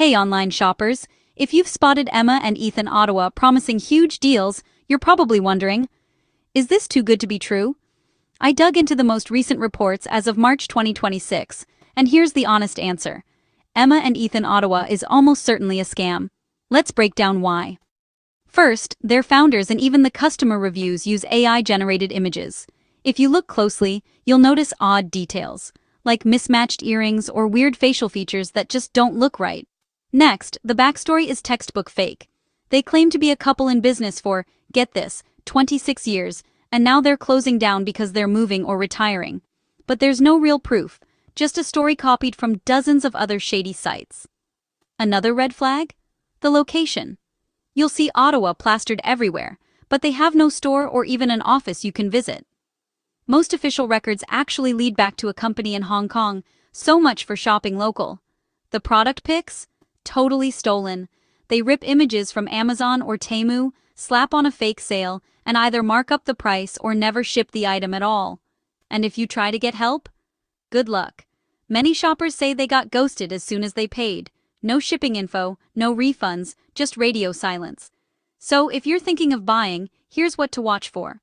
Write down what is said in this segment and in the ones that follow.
Hey online shoppers, if you've spotted Emma and Ethan Ottawa promising huge deals, you're probably wondering, is this too good to be true? I dug into the most recent reports as of March 2026, and here's the honest answer. Emma and Ethan Ottawa is almost certainly a scam. Let's break down why. First, their founders and even the customer reviews use AI-generated images. If you look closely, you'll notice odd details, like mismatched earrings or weird facial features that just don't look right. Next, the backstory is textbook fake. They claim to be a couple in business for, get this, 26 years, and now they're closing down because they're moving or retiring. But there's no real proof, just a story copied from dozens of other shady sites. Another red flag? The location. You'll see Ottawa plastered everywhere, but they have no store or even an office you can visit. Most official records actually lead back to a company in Hong Kong, so much for shopping local. The product pics? Totally stolen. They rip images from Amazon or Temu, slap on a fake sale, and either mark up the price or never ship the item at all. And if you try to get help? Good luck. Many shoppers say they got ghosted as soon as they paid. No shipping info, no refunds, just radio silence. So if you're thinking of buying, here's what to watch for.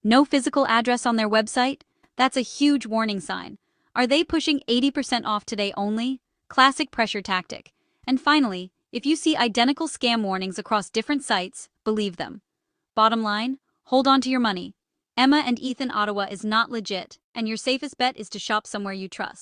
No physical address on their website? That's a huge warning sign. Are they pushing 80% off today only? Classic pressure tactic. And finally, if you see identical scam warnings across different sites, believe them. Bottom line, hold on to your money. Emma and Ethan Ottawa is not legit, and your safest bet is to shop somewhere you trust.